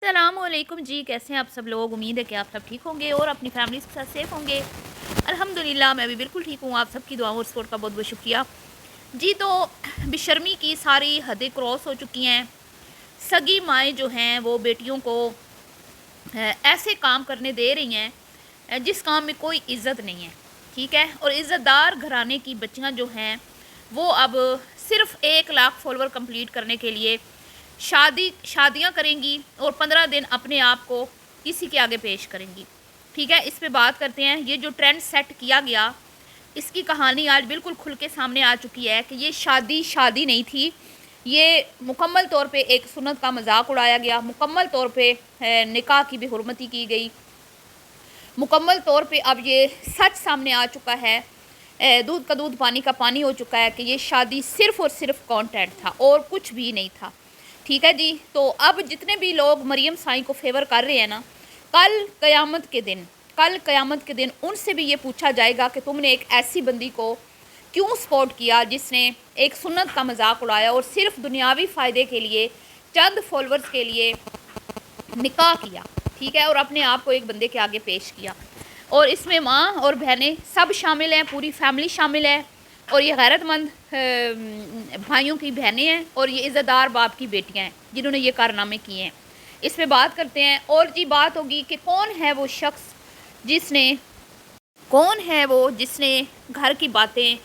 السلام علیکم جی، کیسے ہیں آپ سب لوگ؟ امید ہے کہ آپ سب ٹھیک ہوں گے اور اپنی فیملی کے ساتھ سیف ہوں گے۔ الحمدللہ میں بھی بالکل ٹھیک ہوں۔ آپ سب کی دعاؤں اور سپورٹ کا بہت بہت شکریہ جی۔ تو بے شرمی کی ساری حدیں کراس ہو چکی ہیں۔ سگی مائیں جو ہیں وہ بیٹیوں کو ایسے کام کرنے دے رہی ہیں جس کام میں کوئی عزت نہیں ہے، ٹھیک ہے۔ اور عزت دار گھرانے کی بچیاں جو ہیں وہ اب صرف 1 لاکھ فالوور کمپلیٹ کرنے کے لیے شادیاں کریں گی اور 15 دن اپنے آپ کو کسی کے آگے پیش کریں گی، ٹھیک ہے۔ اس پہ بات کرتے ہیں۔ یہ جو ٹرینڈ سیٹ کیا گیا، اس کی کہانی آج بالکل کھل کے سامنے آ چکی ہے کہ یہ شادی نہیں تھی، یہ مکمل طور پہ ایک سنت کا مذاق اڑایا گیا، مکمل طور پہ نکاح کی بے حرمتی کی گئی، مکمل طور پہ اب یہ سچ سامنے آ چکا ہے، دودھ کا دودھ پانی کا پانی ہو چکا ہے کہ یہ شادی صرف اور صرف کانٹینٹ تھا اور کچھ بھی نہیں تھا، ٹھیک ہے جی۔ تو اب جتنے بھی لوگ مریم سائیں کو فیور کر رہے ہیں نا، کل قیامت کے دن ان سے بھی یہ پوچھا جائے گا کہ تم نے ایک ایسی بندی کو کیوں سپورٹ کیا جس نے ایک سنت کا مذاق اڑایا اور صرف دنیاوی فائدے کے لیے چند فالورز کے لیے نکاح کیا، ٹھیک ہے، اور اپنے آپ کو ایک بندے کے آگے پیش کیا۔ اور اس میں ماں اور بہنیں سب شامل ہیں، پوری فیملی شامل ہے، اور یہ غیرت مند بھائیوں کی بہنیں ہیں اور یہ عزت دار باپ کی بیٹیاں ہیں جنہوں نے یہ کارنامے کیے ہیں۔ اس پہ بات کرتے ہیں اور جی بات ہوگی کہ کون ہے وہ شخص جس نے گھر کی باتیں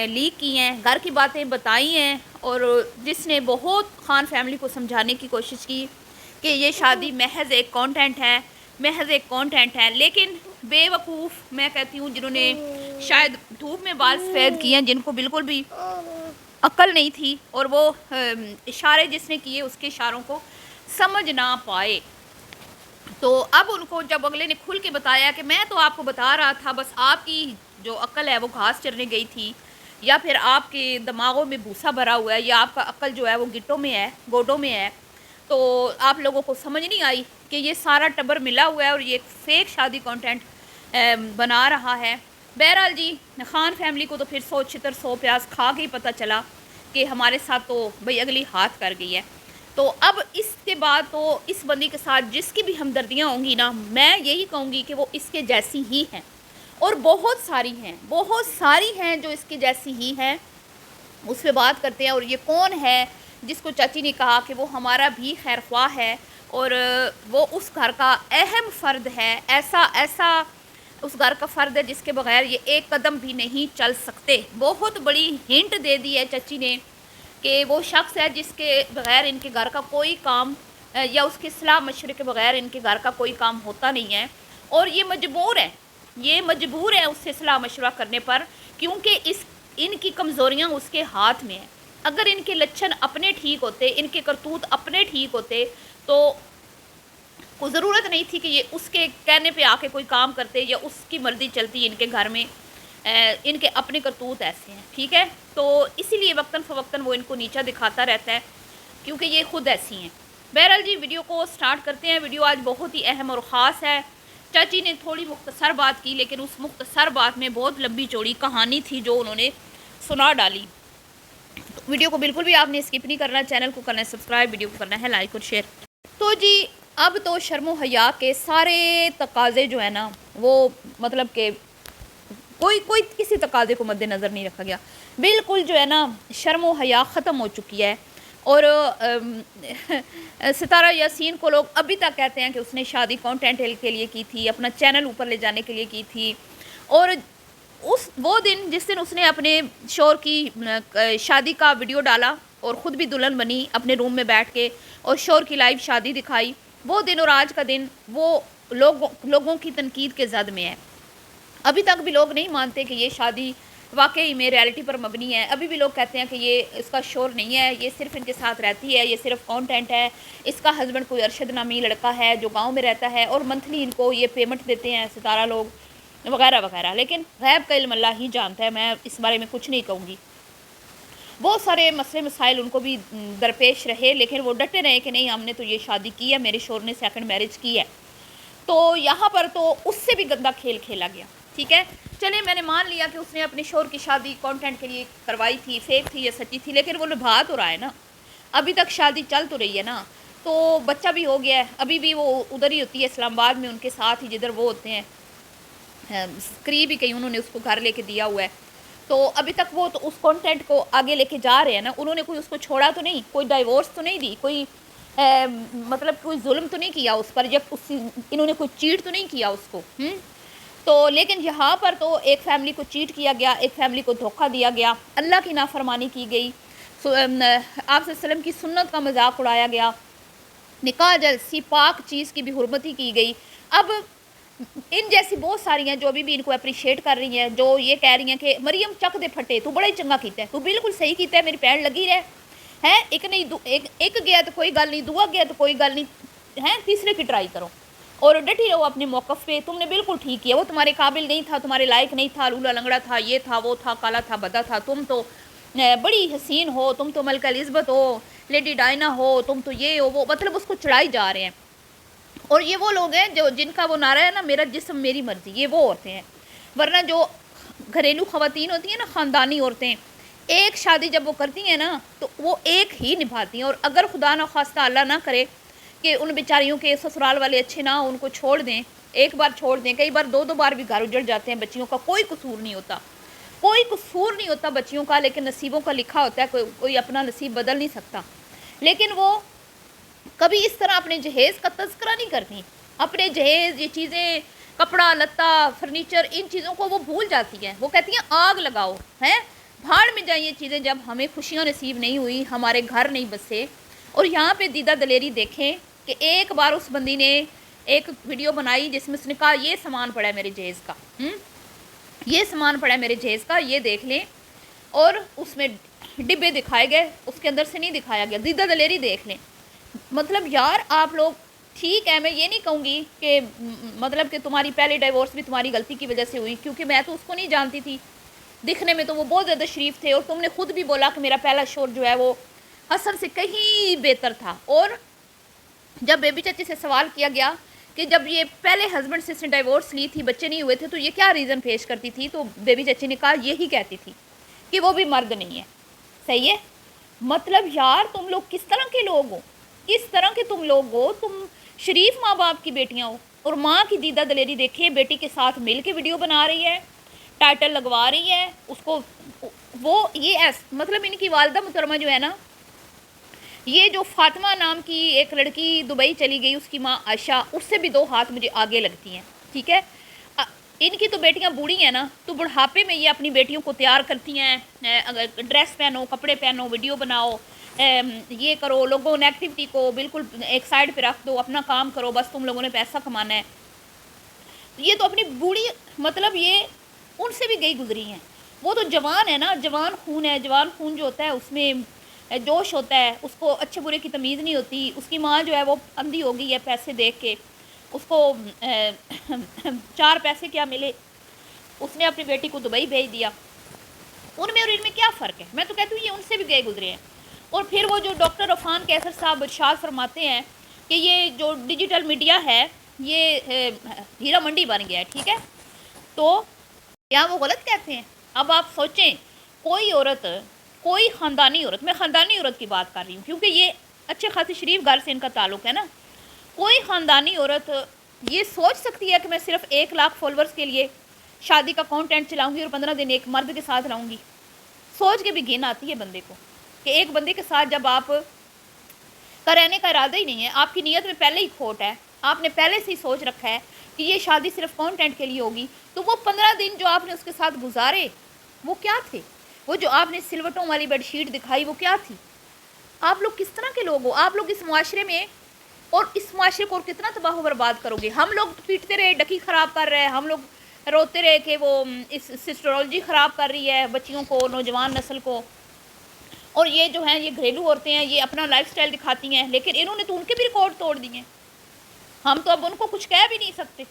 لیک کی ہیں، گھر کی باتیں بتائی ہیں، اور جس نے بہت خان فیملی کو سمجھانے کی کوشش کی کہ یہ شادی محض ایک کانٹینٹ ہے، لیکن بے وقوف میں کہتی ہوں جنہوں نے شاید دھوپ میں بال سفید کیے ہیں، جن کو بالکل بھی عقل نہیں تھی اور وہ اشارے جس نے کیے اس کے اشاروں کو سمجھ نہ پائے، تو اب ان کو جب اگلے نے کھل کے بتایا کہ میں تو آپ کو بتا رہا تھا، بس آپ کی جو عقل ہے وہ گھاس چرنے گئی تھی، یا پھر آپ کے دماغوں میں بھوسا بھرا ہوا ہے، یا آپ کا عقل جو ہے وہ گوڈوں میں ہے، تو آپ لوگوں کو سمجھ نہیں آئی کہ یہ سارا ٹبر ملا ہوا ہے اور یہ ایک فیک شادی کانٹینٹ بنا رہا ہے۔ بہرحال جی، خان فیملی کو تو پھر 100 چھتر 100 پیاز کھا کے ہی پتہ چلا کہ ہمارے ساتھ تو بھئی اگلی ہاتھ کر گئی ہے۔ تو اب اس کے بعد تو اس بندی کے ساتھ جس کی بھی ہمدردیاں ہوں گی نا، میں یہی کہوں گی کہ وہ اس کے جیسی ہی ہیں، اور بہت ساری ہیں جو اس کے جیسی ہی ہیں۔ اس پہ بات کرتے ہیں، اور یہ کون ہے جس کو چاچی نے کہا کہ وہ ہمارا بھی خیر خواہ ہے اور وہ اس گھر کا اہم فرد ہے، ایسا اس گھر کا فرد ہے جس کے بغیر یہ ایک قدم بھی نہیں چل سکتے۔ بہت بڑی ہنٹ دے دی ہے چچی نے کہ وہ شخص ہے جس کے بغیر ان کے گھر کا کوئی کام، یا اس کے صلاح مشورے کے بغیر ان کے گھر کا کوئی کام ہوتا نہیں ہے، اور یہ مجبور ہے اس سے صلاح مشورہ کرنے پر، کیونکہ ان کی کمزوریاں اس کے ہاتھ میں ہیں۔ اگر ان کے لچھن اپنے ٹھیک ہوتے، ان کے کرتوت اپنے ٹھیک ہوتے، تو کوئی ضرورت نہیں تھی کہ یہ اس کے کہنے پہ آ کے کوئی کام کرتے یا اس کی مرضی چلتی ان کے گھر میں۔ ان کے اپنے کرتوت ایسے ہیں، ٹھیک ہے، تو اسی لیے وقتاً فوقتاً وہ ان کو نیچا دکھاتا رہتا ہے، کیونکہ یہ خود ایسی ہیں۔ بہرحال جی، ویڈیو کو سٹارٹ کرتے ہیں۔ ویڈیو آج بہت ہی اہم اور خاص ہے۔ چاچی نے تھوڑی مختصر بات کی، لیکن اس مختصر بات میں بہت لمبی چوڑی کہانی تھی جو انہوں نے سنا ڈالی۔ تو ویڈیو کو بالکل بھی آپ نے اسکپ نہیں کرنا، چینل کو کرنا ہے سبسکرائب، ویڈیو کو کرنا ہے لائک اور شیئر۔ تو جی اب تو شرم و حیا کے سارے تقاضے جو ہے نا، وہ مطلب کہ کوئی کسی تقاضے کو مد نظر نہیں رکھا گیا، بالکل جو ہے نا شرم و حیا ختم ہو چکی ہے۔ اور ستارہ یاسین کو لوگ ابھی تک کہتے ہیں کہ اس نے شادی کانٹینٹ کے لیے کی تھی، اپنا چینل اوپر لے جانے کے لیے کی تھی، اور وہ دن جس دن اس نے اپنے شوہر کی شادی کا ویڈیو ڈالا اور خود بھی دلہن بنی اپنے روم میں بیٹھ کے اور شوہر کی لائیو شادی دکھائی، وہ دن اور آج کا دن وہ لوگوں کی تنقید کے زد میں ہے۔ ابھی تک بھی لوگ نہیں مانتے کہ یہ شادی واقعی میں ریالٹی پر مبنی ہے، ابھی بھی لوگ کہتے ہیں کہ یہ اس کا شوہر نہیں ہے، یہ صرف ان کے ساتھ رہتی ہے، یہ صرف کانٹینٹ ہے، اس کا ہسبینڈ کوئی ارشد نامی لڑکا ہے جو گاؤں میں رہتا ہے اور منتھلی ان کو یہ پیمنٹ دیتے ہیں ستارہ لوگ وغیرہ وغیرہ، لیکن غیب کا علم اللہ ہی جانتا ہے، میں اس بارے میں کچھ نہیں کہوں گی۔ بہت سارے مسئلے مسائل ان کو بھی درپیش رہے، لیکن وہ ڈٹے رہے کہ نہیں، ہم نے تو یہ شادی کی ہے، میرے شوہر نے سیکنڈ میرج کی ہے۔ تو یہاں پر تو اس سے بھی گندا کھیل کھیلا گیا، ٹھیک ہے۔ چلے میں نے مان لیا کہ اس نے اپنے شوہر کی شادی کانٹینٹ کے لیے کروائی تھی، فیک تھی یا سچی تھی، لیکن وہ نبھا تو رہا ہے نا، ابھی تک شادی چل تو رہی ہے نا۔ تو بچہ بھی ہو گیا ہے، ابھی بھی وہ ادھر ہی ہوتی ہے اسلام آباد میں ان کے ساتھ ہی جدھر وہ ہوتے ہیں، قریب ہی کہیں انہوں نے اس کو گھر لے کے دیا ہوا ہے. تو ابھی تک وہ تو اس کانٹینٹ کو آگے لے کے جا رہے ہیں نا. انہوں نے کوئی اس کو چھوڑا تو نہیں، کوئی ڈائیورس تو نہیں دی، کوئی مطلب کوئی ظلم تو نہیں کیا اس پر، جب انہوں نے کوئی چیٹ تو نہیں کیا اس کو. تو لیکن یہاں پر تو ایک فیملی کو چیٹ کیا گیا، ایک فیملی کو دھوکہ دیا گیا، اللہ کی نافرمانی کی گئی، آپ صلی اللہ علیہ وسلم کی سنت کا مذاق اڑایا گیا، نکاح جیسی پاک چیز کی بھی حرمتی کی گئی. اب ان جیسی بہت ساری ہیں جو ابھی بھی ان کو اپریشیٹ کر رہی ہیں، جو یہ کہہ رہی ہیں کہ مریم چک دے پھٹے، تو بڑا ہی چنگا کیتا ہے، تو بالکل صحیح کیتا ہے، میری پیر لگی رہے ہیں، ایک گیا تو کوئی گل نہیں، دعا گیا تو کوئی گل نہیں ہے، تیسرے کی ٹرائی کرو اور ڈٹی رہو اپنے موقف پہ. تم نے بالکل ٹھیک کیا، وہ تمہارے قابل نہیں تھا، تمہارے لائق نہیں تھا، لولا لنگڑا تھا، یہ تھا وہ تھا، کالا تھا بدا تھا، تم تو بڑی حسین ہو، تم تو ملکہ الزبتھ ہو، لیڈی ڈائنا ہو، تم تو یہ ہو وہ، مطلب اس کو چڑھائی جا رہے ہیں. اور یہ وہ لوگ ہیں جو جن کا وہ نعرہ ہے نا، میرا جسم میری مرضی، یہ وہ عورتیں ہیں. ورنہ جو گھریلو خواتین ہوتی ہیں نا، خاندانی عورتیں، ایک شادی جب وہ کرتی ہیں نا تو وہ ایک ہی نبھاتی ہیں. اور اگر خدا نخواستہ اللہ نہ کرے کہ ان بیچاریوں کے سسرال والے اچھے نہ ہوں، ان کو چھوڑ دیں، ایک بار چھوڑ دیں، کئی بار دو بار بھی گھر اجڑ جاتے ہیں، بچیوں کا کوئی قصور نہیں ہوتا، کوئی قصور نہیں ہوتا بچیوں کا، لیکن نصیبوں کا لکھا ہوتا ہے، کوئی اپنا نصیب بدل نہیں سکتا. لیکن وہ کبھی اس طرح اپنے جہیز کا تذکرہ نہیں کرتی، اپنے جہیز، یہ چیزیں، کپڑا لتا، فرنیچر، ان چیزوں کو وہ بھول جاتی ہیں. وہ کہتی ہیں آگ لگاؤ، ہیں بھاڑ میں جائیں یہ چیزیں، جب ہمیں خوشیاں نصیب نہیں ہوئی، ہمارے گھر نہیں بسے. اور یہاں پہ دیدہ دلیری دیکھیں کہ ایک بار اس بندی نے ایک ویڈیو بنائی جس میں اس نے کہا یہ سامان پڑا ہے میرے جہیز کا، یہ سامان پڑا ہے میرے جہیز کا، یہ دیکھ لیں. اور اس میں ڈبے دکھائے گئے، اس کے اندر سے نہیں دکھایا گیا، دیدہ دلیری دیکھ لیں. مطلب یار آپ لوگ ٹھیک ہے، میں یہ نہیں کہوں گی کہ مطلب کہ تمہاری پہلے ڈائیورس بھی تمہاری غلطی کی وجہ سے ہوئی، کیونکہ میں تو اس کو نہیں جانتی تھی، دکھنے میں تو وہ بہت زیادہ شریف تھے، اور تم نے خود بھی بولا کہ میرا پہلا شوہر جو ہے وہ حسن سے کہیں بہتر تھا. اور جب بیبی چچی سے سوال کیا گیا کہ جب یہ پہلے ہسبینڈ سے اس نے ڈائیورس لی تھی، بچے نہیں ہوئے تھے، تو یہ کیا ریزن پیش کرتی تھی، تو بیبی چچی نے کہا یہی کہتی تھی کہ وہ بھی مرد نہیں ہے. صحیح ہے. مطلب یار تم لوگ کس طرح کے لوگ ہو، کس طرح کے تم لوگ ہو، تم شریف ماں باپ کی بیٹیاں ہو. اور ماں کی دیدہ دلیری دیکھیں، بیٹی کے ساتھ مل کے ویڈیو بنا رہی ہے، ٹائٹل لگوا رہی ہے اس کو. وہ یہ مطلب ان کی والدہ محترمہ جو ہے نا، یہ جو فاطمہ نام کی ایک لڑکی دبئی چلی گئی، اس کی ماں عائشہ، اس سے بھی 2 ہاتھ مجھے آگے لگتی ہیں. ٹھیک ہے. ان کی تو بیٹیاں بوڑھی ہیں نا، تو بڑھاپے میں یہ اپنی بیٹیوں کو تیار کرتی ہیں، ڈریس پہنو، کپڑے پہنو، ویڈیو بناؤ، یہ کرو، لوگوں نیگیٹیوٹی کو بالکل ایک سائڈ پہ رکھ دو، اپنا کام کرو، بس تم لوگوں نے پیسہ کمانا ہے. یہ تو اپنی بوڑھی، مطلب یہ ان سے بھی گئی گزری ہیں. وہ تو جوان ہے نا، جوان خون ہے، جوان خون جو ہوتا ہے اس میں جوش ہوتا ہے، اس کو اچھے برے کی تمیز نہیں ہوتی. اس کی ماں جو ہے وہ اندھی ہو گئی ہے پیسے دیکھ کے، اس کو 4 پیسے کیا ملے، اس نے اپنی بیٹی کو دبئی بھیج دیا. ان میں اور ان میں کیا فرق ہے؟ میں تو کہتی ہوں یہ ان سے بھی گئے گزرے ہیں. اور پھر وہ جو ڈاکٹر عفان کیسر صاحب ارشاد فرماتے ہیں کہ یہ جو ڈیجیٹل میڈیا ہے یہ ہیرا منڈی بن گیا ہے. ٹھیک ہے. تو کیا وہ غلط کہتے ہیں؟ اب آپ سوچیں، کوئی عورت، کوئی خاندانی عورت، میں خاندانی عورت کی بات کر رہی ہوں کیونکہ یہ اچھے خاصی شریف گھر سے ان کا تعلق ہے نا، کوئی خاندانی عورت یہ سوچ سکتی ہے کہ میں صرف 1 لاکھ فالورز کے لیے شادی کا کانٹینٹ چلاؤں گی اور 15 دن ایک مرد کے ساتھ رہوں گی؟ سوچ کے بھی گھن آتی ہے بندے کو کہ ایک بندے کے ساتھ جب آپ کا رہنے کا ارادہ ہی نہیں ہے، آپ کی نیت میں پہلے ہی کھوٹ ہے، آپ نے پہلے سے ہی سوچ رکھا ہے کہ یہ شادی صرف کانٹینٹ کے لیے ہوگی، تو وہ 15 دن جو آپ نے اس کے ساتھ گزارے وہ کیا تھے؟ وہ جو آپ نے سلوٹوں والی بیڈ شیٹ دکھائی وہ کیا تھی؟ آپ لوگ کس طرح کے لوگ ہو؟ آپ لوگ اس معاشرے میں، اور اس معاشرے کو اور کتنا تباہ و برباد کرو گے؟ ہم لوگ پیٹتے رہے، ڈکی خراب کر رہے ہیں، ہم لوگ روتے رہے کہ وہ اس سسٹرولوجی خراب کر رہی ہے بچیوں کو، نوجوان نسل کو، اور یہ جو ہیں یہ گھریلو عورتیں ہیں، یہ اپنا لائف سٹائل دکھاتی ہیں، لیکن انہوں نے تو ان کے بھی ریکارڈ توڑ دیے ہیں. ہم تو اب ان کو کچھ کہہ بھی نہیں سکتے.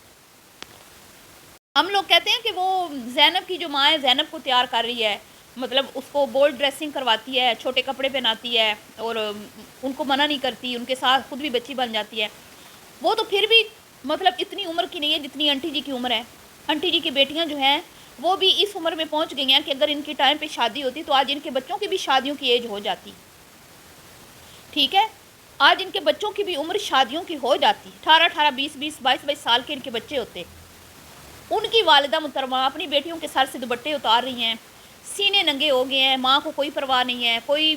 ہم لوگ کہتے ہیں کہ وہ زینب کی جو ماں ہے، زینب کو تیار کر رہی ہے، مطلب اس کو بولڈ ڈریسنگ کرواتی ہے، چھوٹے کپڑے پہناتی ہے، اور ان کو منع نہیں کرتی، ان کے ساتھ خود بھی بچی بن جاتی ہے. وہ تو پھر بھی مطلب اتنی عمر کی نہیں ہے جتنی آنٹی جی کی عمر ہے. آنٹی جی کی بیٹیاں جو ہیں وہ بھی اس عمر میں پہنچ گئی ہیں کہ اگر ان کی ٹائم پہ شادی ہوتی تو آج ان کے بچوں کی بھی شادیوں کی ایج ہو جاتی. ٹھیک ہے. آج ان کے بچوں کی بھی عمر شادیوں کی ہو جاتی، 18 20 22 سال کے ان کے بچے ہوتے، ان کی والدہ محترمہ اپنی بیٹیوں کے سر سے دوپٹے اتار رہی ہیں، سینے ننگے ہو گئے ہیں، ماں کو کوئی پرواہ نہیں ہے، کوئی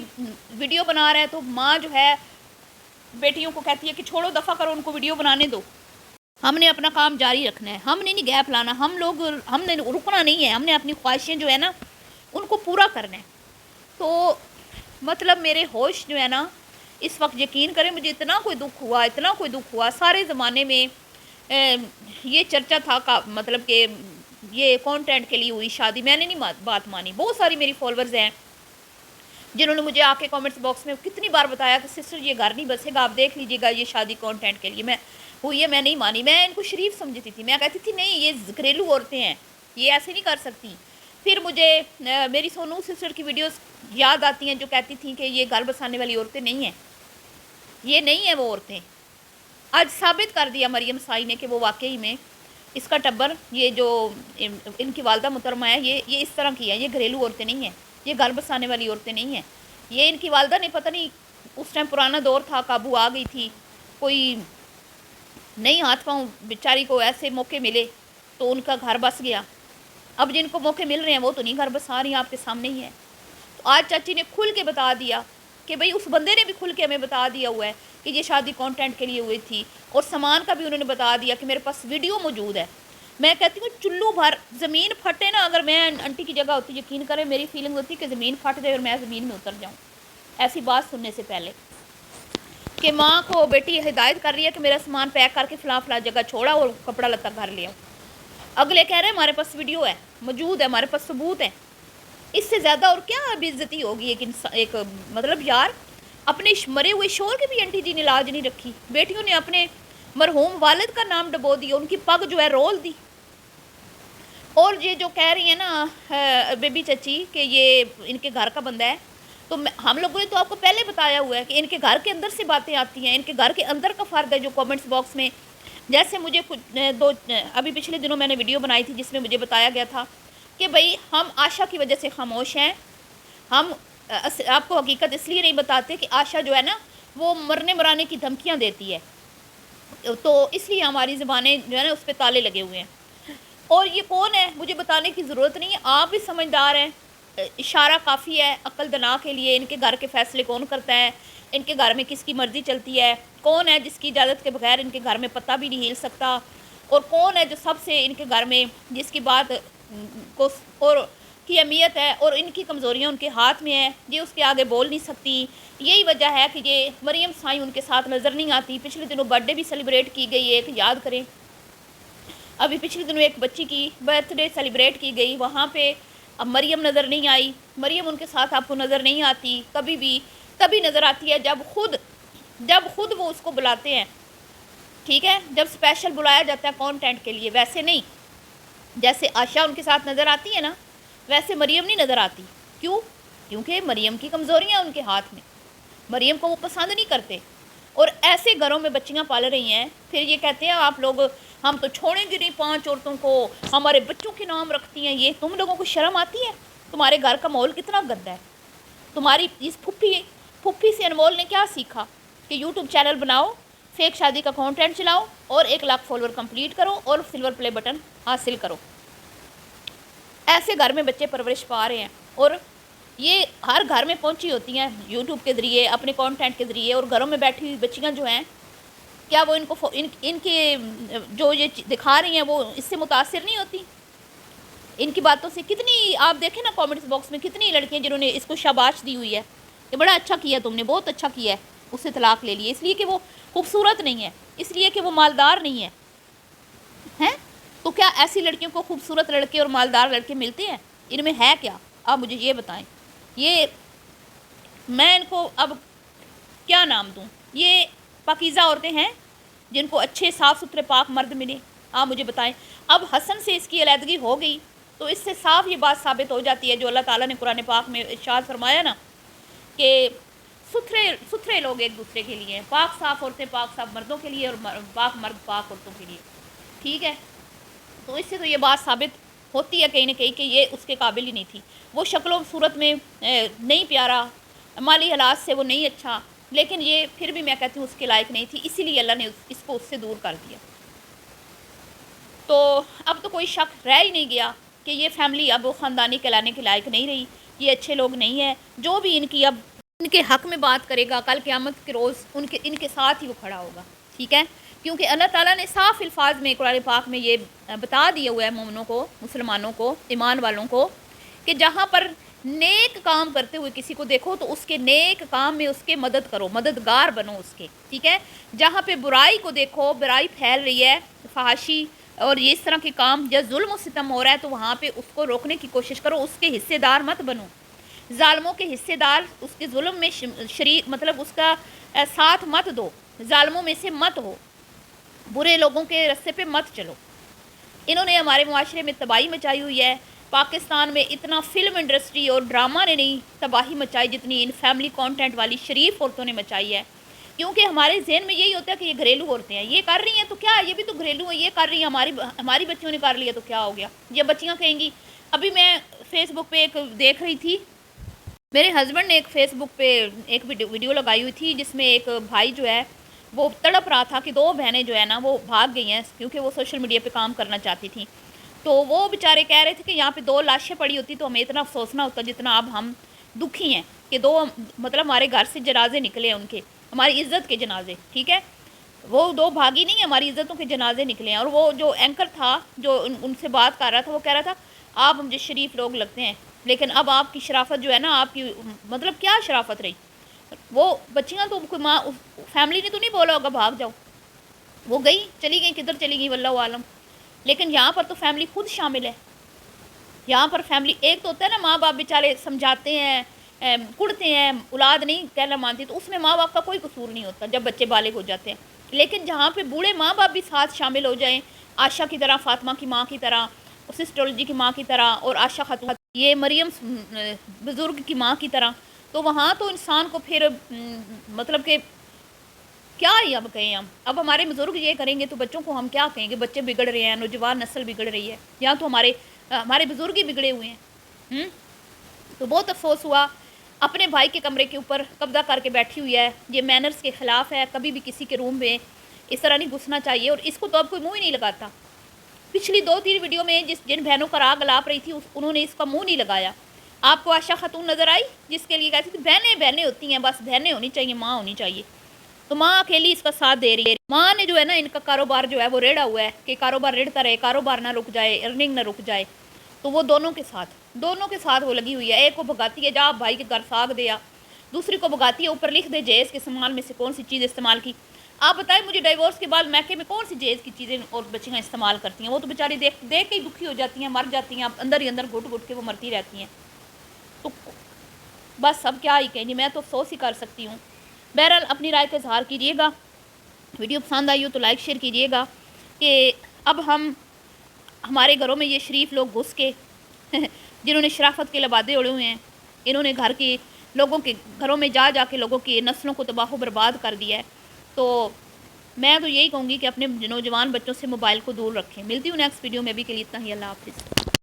ویڈیو بنا رہا ہے تو ماں جو ہے بیٹیوں کو کہتی ہے کہ چھوڑو دفع کرو، ان کو ویڈیو بنانے دو، ہم نے اپنا کام جاری رکھنا ہے، ہم نے نہیں گیپ لانا، ہم نے رکنا نہیں ہے، ہم نے اپنی خواہشیں جو ہے نا ان کو پورا کرنا ہے۔ تو مطلب میرے ہوش جو ہے نا اس وقت یقین کریں مجھے اتنا کوئی دکھ ہوا سارے زمانے میں یہ چرچا تھا مطلب کہ یہ کانٹینٹ کے لیے ہوئی شادی، میں نے نہیں بات مانی۔ بہت ساری میری فالوورز ہیں جنہوں نے مجھے آ کے کامنٹس باکس میں کتنی بار بتایا کہ سسٹر یہ گھر نہیں بسے گا، آپ دیکھ لیجیے گا، یہ شادی کانٹینٹ کے لیے میں ہوئی ہے، میں نہیں مانی، میں ان کو شریف سمجھتی تھی، میں کہتی تھی نہیں یہ گھریلو عورتیں ہیں، یہ ایسے نہیں کر سکتی۔ پھر مجھے میری سونو سسٹر کی ویڈیوز یاد آتی ہیں جو کہتی تھیں کہ یہ گھر بسانے والی عورتیں نہیں ہیں، یہ نہیں ہیں وہ عورتیں۔ آج ثابت کر دیا مریم سائی نے کہ وہ واقعی میں اس کا ٹبر، یہ جو ان کی والدہ محترمہ ہے یہ اس طرح کی ہے، یہ گھریلو عورتیں نہیں ہیں، یہ گھر بسانے والی عورتیں نہیں ہیں۔ یہ ان کی والدہ نے پتہ نہیں اس ٹائم پرانا دور تھا، قابو آ گئی تھی، کوئی نہیں ہاتھ پاؤں بیچاری کو ایسے موقع ملے تو ان کا گھر بس گیا۔ اب جن کو موقع مل رہے ہیں وہ تو نہیں گھر بسا رہی ہیں، آپ کے سامنے ہی ہے۔ تو آج چاچی نے کھل کے بتا دیا کہ بھئی اس بندے نے بھی کھل کے ہمیں بتا دیا ہوا ہے کہ یہ شادی کانٹینٹ کے لیے ہوئی تھی، اور سامان کا بھی انہوں نے بتا دیا کہ میرے پاس ویڈیو موجود ہے۔ میں کہتی ہوں چلو بھر زمین پھٹے نا، اگر میں انٹی کی جگہ ہوتی یقین کریں میری فیلنگ ہوتی کہ زمین پھٹ جائے اور میں زمین میں اتر جاؤں ایسی بات سننے سے پہلے، کہ ماں کو بیٹی ہدایت کر رہی ہے کہ میرا سامان پیک کر کے فلاں فلاں جگہ چھوڑا اور کپڑا لتا گھر لے آؤ، اگلے کہہ رہے ہیں ہمارے پاس ویڈیو ہے، موجود ہے، ہمارے پاس ثبوت ہے۔ اس سے زیادہ اور کیا بے عزتی ہوگی ایک مطلب یار اپنے مرے ہوئے شوہر کی بھی انٹی جی نے لاج نہیں رکھی، بیٹیوں نے اپنے مرحوم والد کا نام ڈبو دیا، ان کی پگ جو ہے رول دی۔ اور یہ جو کہہ رہی ہیں نا بیبی چچی کہ یہ ان کے گھر کا بندہ ہے، تو ہم لوگوں نے تو آپ کو پہلے بتایا ہوا ہے کہ ان کے گھر کے اندر سے باتیں آتی ہیں، ان کے گھر کے اندر کا فرد ہے جو کامنٹس باکس میں، جیسے مجھے ابھی پچھلے دنوں میں نے ویڈیو بنائی تھی جس میں مجھے بتایا گیا تھا کہ بھئی ہم عائشہ کی وجہ سے خاموش ہیں، ہم آپ کو حقیقت اس لیے نہیں بتاتے کہ عائشہ جو ہے نا وہ مرنے مرانے کی دھمکیاں دیتی ہے، تو اس لیے ہماری زبانیں جو ہے نا اس پہ تالے لگے ہوئے ہیں۔ اور یہ کون ہے مجھے بتانے کی ضرورت نہیں ہے، آپ بھی سمجھدار ہیں، اشارہ کافی ہے عقل دنا کے لیے۔ ان کے گھر کے فیصلے کون کرتا ہے، ان کے گھر میں کس کی مرضی چلتی ہے، کون ہے جس کی اجازت کے بغیر ان کے گھر میں پتہ بھی نہیں ہل سکتا، اور کون ہے جو سب سے ان کے گھر میں جس کی بات کو اور کی اہمیت ہے اور ان کی کمزوریاں ان کے ہاتھ میں ہے، یہ اس کے آگے بول نہیں سکتی۔ یہی وجہ ہے کہ یہ مریم سائی ان کے ساتھ نظر نہیں آتی۔ پچھلے دنوں برتھ ڈے بھی سیلیبریٹ کی گئی، ایک یاد کریں ابھی پچھلے دنوں ایک بچی کی برتھ ڈے سیلیبریٹ کی گئی، وہاں پہ اب مریم نظر نہیں آئی۔ مریم ان کے ساتھ آپ کو نظر نہیں آتی، کبھی بھی تبھی نظر آتی ہے جب خود وہ اس کو بلاتے ہیں، ٹھیک ہے، جب اسپیشل بلایا جاتا ہے کانٹینٹ کے لیے، ویسے نہیں۔ جیسے عائشہ ان کے ساتھ نظر آتی ہے نا ویسے مریم نہیں نظر آتی۔ کیوں؟ کیونکہ مریم کی کمزوریاں ان کے ہاتھ میں، مریم کو وہ پسند نہیں کرتے، اور ایسے گھروں میں بچیاں پال رہی ہیں۔ پھر یہ کہتے ہیں آپ لوگ ہم تو چھوڑیں گے نہیں 5 عورتوں کو، ہمارے بچوں کے نام رکھتی ہیں یہ، تم لوگوں کو شرم آتی ہے؟ تمہارے گھر کا ماحول کتنا گندا ہے۔ تمہاری اس پھپھی سے انمول نے کیا سیکھا کہ یوٹیوب چینل بناؤ، فیک شادی کا کانٹینٹ چلاؤ اور 1 لاکھ فالوور کمپلیٹ کرو اور سلور پلے بٹن حاصل کرو۔ ایسے گھر میں بچے پرورش پا رہے ہیں، اور یہ ہر گھر میں پہنچی ہوتی ہیں یوٹیوب کے ذریعے، اپنے کانٹینٹ کے ذریعے، اور گھروں میں بیٹھی ہوئی بچیاں جو ہیں کیا وہ ان کے جو یہ دکھا رہی ہیں وہ اس سے متاثر نہیں ہوتی؟ ان کی باتوں سے کتنی آپ دیکھیں نا کامنٹس باکس میں کتنی لڑکیاں جنہوں نے اس کو شاباش دی ہوئی ہے کہ بڑا اچھا کیا تم نے، بہت اچھا کیا ہے، اس سے طلاق لے لیے، اس لیے کہ وہ خوبصورت نہیں ہے، اس لیے کہ وہ مالدار نہیں ہے، ہیں؟ تو کیا ایسی لڑکیوں کو خوبصورت لڑکے اور مالدار لڑکے ملتے ہیں؟ ان میں ہے کیا؟ آپ مجھے یہ بتائیں۔ یہ میں ان کو اب کیا نام دوں؟ یہ پاکیزہ عورتیں ہیں جن کو اچھے صاف ستھرے پاک مرد ملے؟ آپ مجھے بتائیں۔ اب حسن سے اس کی علیحدگی ہو گئی تو اس سے صاف یہ بات ثابت ہو جاتی ہے جو اللہ تعالیٰ نے قرآن پاک میں ارشاد فرمایا نا کہ ستھرے لوگ ایک دوسرے کے لیے، پاک صاف عورتیں پاک صاف مردوں کے لیے اور پاک مرد پاک عورتوں کے لیے، ٹھیک ہے؟ تو اس سے تو یہ بات ثابت ہوتی ہے کہیں نہ کہیں کہ یہ اس کے قابل ہی نہیں تھی، وہ شکل و صورت میں نہیں پیارا، مالی حالات سے وہ نہیں اچھا، لیکن یہ پھر بھی میں کہتی ہوں اس کے لائق نہیں تھی، اسی لیے اللہ نے اس کو اس سے دور کر دیا۔ تو اب تو کوئی شک رہ ہی نہیں گیا کہ یہ فیملی اب وہ خاندانی کہلانے کے لائق نہیں رہی، یہ اچھے لوگ نہیں ہیں۔ جو بھی ان کی اب ان کے حق میں بات کرے گا کل قیامت کے روز ان کے ساتھ ہی وہ کھڑا ہوگا، ٹھیک ہے؟ کیونکہ اللہ تعالیٰ نے صاف الفاظ میں قرآن پاک میں یہ بتا دیا ہوا ہے مومنوں کو، مسلمانوں کو، ایمان والوں کو، کہ جہاں پر نیک کام کرتے ہوئے کسی کو دیکھو تو اس کے نیک کام میں اس کے مدد کرو، مددگار بنو اس کے، ٹھیک ہے؟ جہاں پہ برائی کو دیکھو، برائی پھیل رہی ہے، فحاشی اور یہ اس طرح کے کام یا ظلم و ستم ہو رہا ہے، تو وہاں پہ اس کو روکنے کی کوشش کرو، اس کے حصے دار مت بنو، ظالموں کے حصے دار، اس کے ظلم میں شریک مطلب اس کا ساتھ مت دو، ظالموں میں سے مت ہو، برے لوگوں کے رستے پہ مت چلو۔ انہوں نے ہمارے معاشرے میں تباہی مچائی ہوئی ہے۔ پاکستان میں اتنا فلم انڈسٹری اور ڈرامہ نے نہیں تباہی مچائی جتنی ان فیملی کانٹینٹ والی شریف عورتوں نے مچائی ہے، کیونکہ ہمارے ذہن میں یہی ہوتا ہے کہ یہ گھریلو عورتیں ہیں، یہ کر رہی ہیں تو کیا، یہ بھی تو گھریلو ہیں، یہ کر رہی ہیں، ہماری بچیوں نے کر لیا تو کیا ہو گیا، یہ بچیاں کہیں گی۔ ابھی میں فیس بک پہ ایک دیکھ رہی تھی، میرے ہسبینڈ نے ایک فیس بک پہ ایک ویڈیو لگائی ہوئی تھی جس میں ایک بھائی جو ہے وہ تڑپ رہا تھا کہ دو بہنیں جو ہے نا وہ بھاگ گئی ہیں کیونکہ وہ سوشل میڈیا پہ کام کرنا چاہتی تھیں، تو وہ بیچارے کہہ رہے تھے کہ یہاں پہ 2 لاشیں پڑی ہوتی تو ہمیں اتنا افسوس نہ ہوتا جتنا اب ہم دکھی ہیں کہ 2 مطلب ہمارے گھر سے جنازے نکلے ہیں ان کے، ہماری عزت کے جنازے، ٹھیک ہے؟ وہ 2 بھاگی نہیں، ہماری عزتوں کے جنازے نکلے ہیں۔ اور وہ جو اینکر تھا جو ان سے بات کر رہا تھا وہ کہہ رہا تھا آپ مجھے شریف لوگ لگتے ہیں، لیکن اب آپ کی شرافت جو ہے نا، آپ کی مطلب کیا شرافت رہی؟ وہ بچیاں تو کوئی ماں فیملی نے تو نہیں بولا ہوگا بھاگ جاؤ، وہ گئی، چلی گئی، کدھر چلی گئی واللہ عالم۔ لیکن یہاں پر تو فیملی خود شامل ہے، یہاں پر فیملی ایک تو ہوتا ہے نا ماں باپ بیچارے سمجھاتے ہیں، کڑتے ہیں، اولاد نہیں کہنا مانتی، تو اس میں ماں باپ کا کوئی قصور نہیں ہوتا جب بچے بالغ ہو جاتے ہیں۔ لیکن جہاں پہ بوڑھے ماں باپ بھی ساتھ شامل ہو جائیں، عائشہ کی طرح، فاطمہ کی ماں کی طرح، سسٹرولوجی کی ماں کی طرح، اور عائشہ خاتون یہ مریم بزرگ کی ماں کی طرح، تو وہاں تو انسان کو پھر مطلب کہ کیا ہی اب کہیں ہم، اب ہمارے بزرگ یہ کریں گے تو بچوں کو ہم کیا کہیں گے؟ بچے بگڑ رہے ہیں، نوجوان نسل بگڑ رہی ہے، یہاں تو ہمارے بزرگ ہی بگڑے ہوئے ہیں۔ تو بہت افسوس ہوا، اپنے بھائی کے کمرے کے اوپر قبضہ کر کے بیٹھی ہوئی ہے، یہ مینرز کے خلاف ہے، کبھی بھی کسی کے روم میں اس طرح نہیں گھسنا چاہیے، اور اس کو تو اب کوئی منہ ہی نہیں لگاتا۔ پچھلی 2-3 ویڈیو میں جن بہنوں کا راگ الاپ رہی تھی انہوں نے اس کا منہ نہیں لگایا۔ آپ کو عائشہ خاتون نظر آئی جس کے لیے کہتی تھی بہنیں ہوتی ہیں، بس بہنیں ہونی چاہیے، ماں ہونی چاہیے، تو ماں اکیلی اس کا ساتھ دے رہی ہے۔ ماں نے جو ہے نا ان کا کاروبار جو ہے وہ ریڑھا ہوا ہے کہ کاروبار ریڑھتا رہے، کاروبار نہ رک جائے، ارننگ نہ رک جائے، تو وہ دونوں کے ساتھ وہ لگی ہوئی ہے۔ ایک کو بھگاتی ہے جا بھائی کے گھر ساگ دیا، دوسری کو بھگاتی ہے اوپر لکھ دے جہیز کے استعمال میں سے کون سی چیز استعمال کی۔ آپ بتائیں مجھے ڈیورس کے بعد میکے میں کون سی جہیز کی چیزیں اور بچیاں استعمال کرتی ہیں؟ وہ تو بیچاری دیکھ کے ہی دکھی ہو جاتی ہیں، مر جاتی ہیں، اندر ہی اندر گھٹ گھٹ کے وہ مرتی رہتی ہیں۔ تو بس اب کیا ہی کہیں، میں تو افسوس ہی کر سکتی ہوں۔ بہرحال اپنی رائے کا اظہار کیجیے گا، ویڈیو پسند آئی ہو تو لائک شیئر کیجیے گا کہ اب ہمارے گھروں میں یہ شریف لوگ گھس کے جنہوں نے شرافت کے لبادے اڑے ہوئے ہیں، انہوں نے لوگوں کے گھروں میں جا کے لوگوں کی نسلوں کو تباہ و برباد کر دیا ہے۔ تو میں تو یہی کہوں گی کہ اپنے نوجوان بچوں سے موبائل کو دور رکھیں۔ ملتی ہوں نیکسٹ ویڈیو میں، بھی کے لیے اتنا ہی، اللہ حافظ۔